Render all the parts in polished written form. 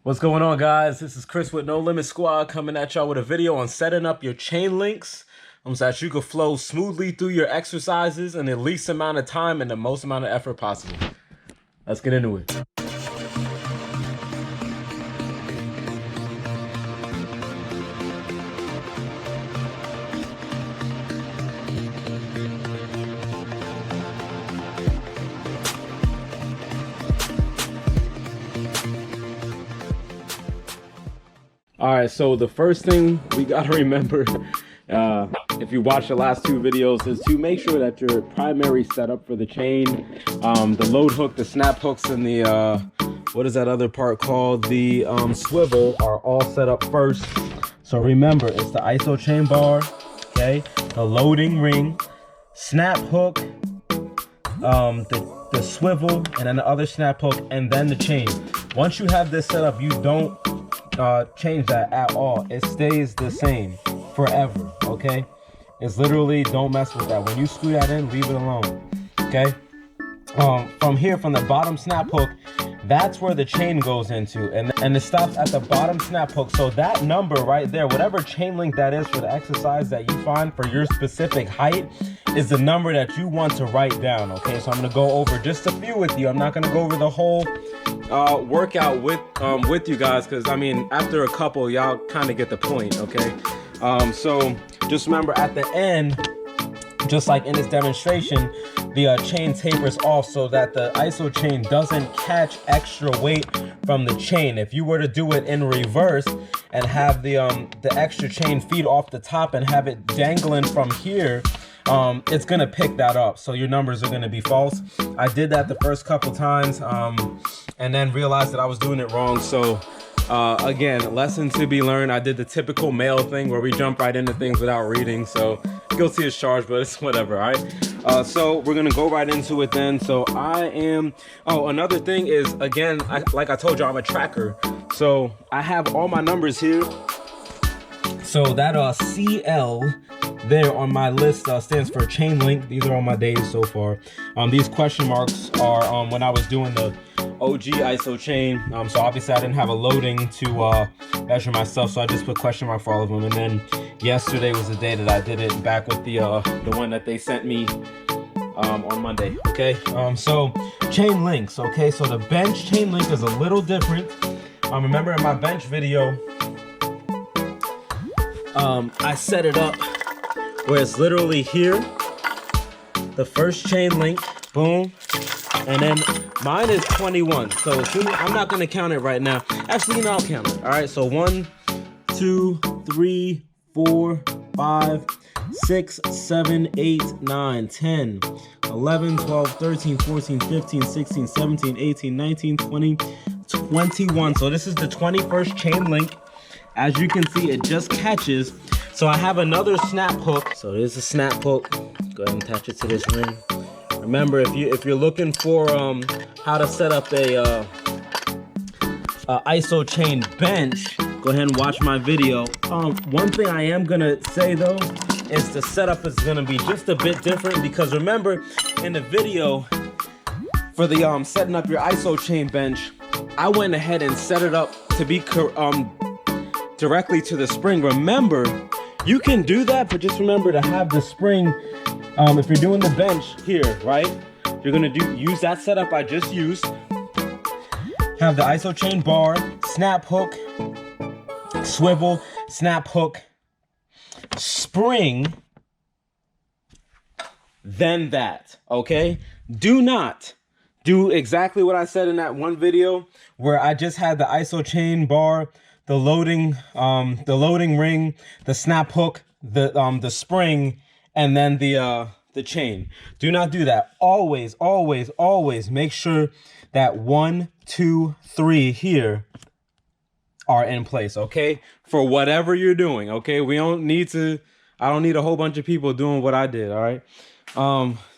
What's going on, guys? This is Chris with No Limit Squad coming at y'all with a video on setting up your chain links so that you can flow smoothly through your exercises in the least amount of time and the most amount of effort possible. Let's get into it. All right, so the first thing we gotta remember, if you watch the last two videos, is to make sure that your primary setup for the chain, the load hook, the snap hooks, and the, what is that other part called? The swivel are all set up first. So remember, it's the Isochain bar, okay? The loading ring, snap hook, the swivel, and then the other snap hook, and then the chain. Once you have this set up, you don't change that at all. It stays the same forever, okay? It's literally, don't mess with that. When you screw that in, leave it alone, okay? From here, from the bottom snap hook, that's where the chain goes into, and it stops at the bottom snap hook. So that number right there, whatever chain link that is for the exercise that you find for your specific height, is the number that you want to write down, okay? So I'm gonna go over just a few with you. I'm not gonna go over the whole workout with you guys, because I mean, after a couple, y'all kind of get the point, okay? So just remember, at the end, just like in this demonstration, the chain tapers off so that the Isochain doesn't catch extra weight from the chain. If you were to do it in reverse and have the extra chain feed off the top and have it dangling from here, it's gonna pick that up, so your numbers are gonna be false. I did that the first couple times and then realized that I was doing it wrong. So again, lesson to be learned. I did the typical male thing where we jump right into things without reading, so guilty as charged, but it's whatever. All right, so we're gonna go right into it then. So I am, another thing is, again, like I told you, I'm a tracker, so I have all my numbers here. So that CL there on my list stands for chain link. These are all my days so far. These question marks are when I was doing the OG Isochain. So obviously I didn't have a loading to measure myself, so I just put question mark for all of them. And then yesterday was the day that I did it back with the one that they sent me on Monday. Okay, so chain links. Okay, so the bench chain link is a little different. Remember in my bench video, I set it up where it's literally here, the first chain link, boom, and then mine is 21. So I'm not gonna count it right now. Actually, you know, I'll count it. All right, so 1, 2, 3, 4, 5, 6, 7, 8, 9, 10, 11, 12, 13, 14, 15, 16, 17, 18, 19, 20, 21. So this is the 21st chain link. As you can see, it just catches. So I have another snap hook. So there's a snap hook. Go ahead and attach it to this ring. Remember, if you're looking for how to set up a Isochain bench, go ahead and watch my video. One thing I am gonna say though is the setup is gonna be just a bit different, because remember in the video for the setting up your Isochain bench, I went ahead and set it up to be directly to the spring. Remember, you can do that, but just remember to have the spring, if you're doing the bench here, right? You're gonna use that setup I just used. Have the Isochain bar, snap hook, swivel, snap hook, spring, then that, okay? Do not do exactly what I said in that one video where I just had the Isochain bar, the loading ring, the snap hook, the spring, and then the chain. Do not do that. Always, always, always make sure that 1, 2, 3 here are in place, okay? For whatever you're doing, okay? I don't need a whole bunch of people doing what I did, all right?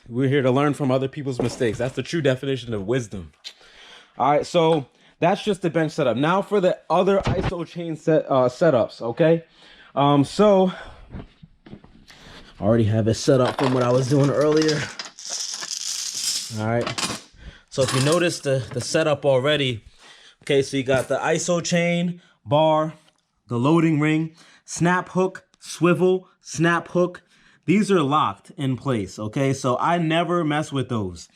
We're here to learn from other people's mistakes. That's the true definition of wisdom. All right, so that's just the bench setup. Now for the other Isochain setups, okay? So I already have it set up from what I was doing earlier. All right. So if you notice the setup already, Okay, so you got the Isochain bar, the loading ring, snap hook, swivel, snap hook. These are locked in place, okay? So I never mess with those.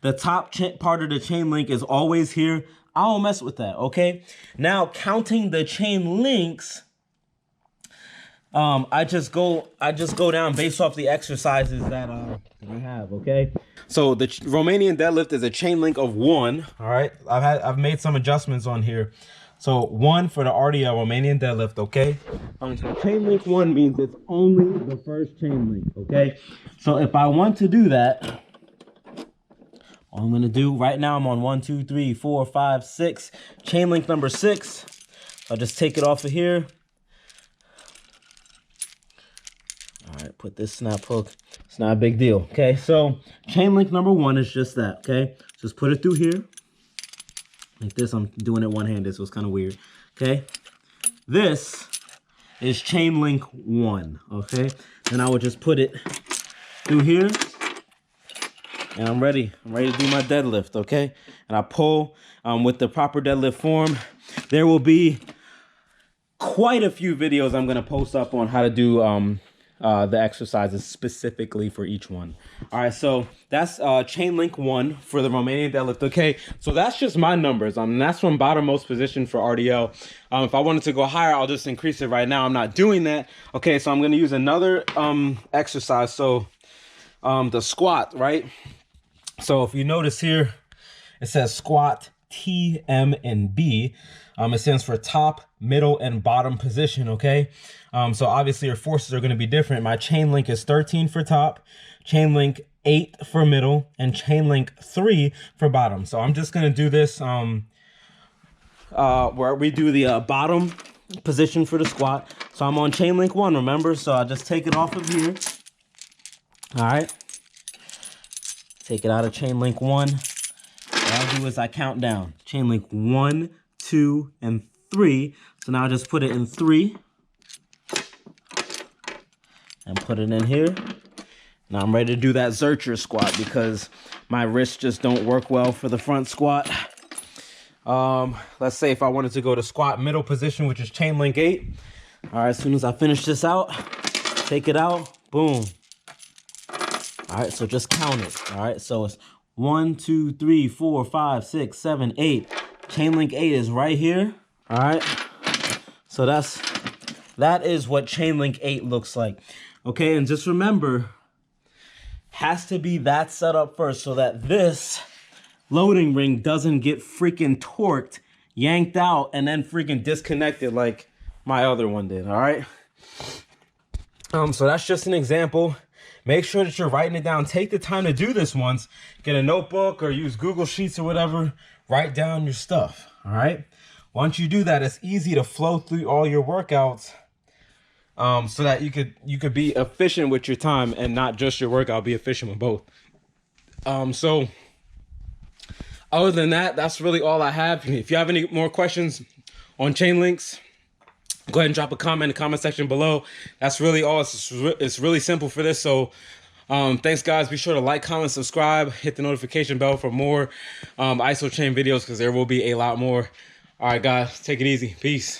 The top part of the chain link is always here. I don't mess with that, okay? Now, counting the chain links, I just go down based off the exercises that you have, okay? So the Romanian deadlift is a chain link of 1, all right? I've made some adjustments on here. So 1 for the RDL Romanian deadlift, okay? So chain link 1 means it's only the first chain link, okay? So if I want to do that, all I'm gonna do right now, I'm on 1, 2, 3, 4, 5, 6, chain link number 6. I'll just take it off of here. All right, put this snap hook. It's not a big deal, okay? So chain link number 1 is just that, okay? Just put it through here. Like this, I'm doing it one-handed, so it's kind of weird, okay? This is chain link 1, okay? Then I would just put it through here, and I'm ready. I'm ready to do my deadlift, okay? And I pull with the proper deadlift form. There will be quite a few videos I'm gonna post up on how to do the exercises specifically for each one. All right, so that's chain link 1 for the Romanian deadlift. Okay, so that's just my numbers. That's from bottommost position for RDL. If I wanted to go higher, I'll just increase it right now. I'm not doing that. Okay, so I'm gonna use another exercise. So the squat, right? So if you notice here, it says squat T, M, and B. It stands for top, middle, and bottom position, okay? So obviously your forces are gonna be different. My chain link is 13 for top, chain link 8 for middle, and chain link 3 for bottom. So I'm just gonna do this where we do the bottom position for the squat. So I'm on chain link 1, remember? So I'll just take it off of here. All right. Take it out of chain link 1. What I'll do is I count down. Chain link 1, 2, and 3. So now I just put it in 3. And put it in here. Now I'm ready to do that Zercher squat because my wrists just don't work well for the front squat. Let's say if I wanted to go to squat middle position, which is chain link 8. All right, as soon as I finish this out, take it out, boom. All right, so just count it. All right, so it's 1, 2, 3, 4, 5, 6, 7, 8. Chain link 8 is right here. All right, so that is what chain link 8 looks like. Okay, and just remember, has to be that set up first so that this loading ring doesn't get freaking torqued, yanked out, and then freaking disconnected like my other one did. All right. So that's just an example. Make sure that you're writing it down. Take the time to do this once. Get a notebook or use Google Sheets or whatever. Write down your stuff, all right? Once you do that, it's easy to flow through all your workouts so that you could be efficient with your time and not just your workout, be efficient with both. So other than that, that's really all I have. If you have any more questions on chain links, go ahead and drop a comment in the comment section below. That's really all. It's really simple for this. So thanks, guys. Be sure to like, comment, subscribe, hit the notification bell for more Isochain videos because there will be a lot more. All right, guys, take it easy. Peace.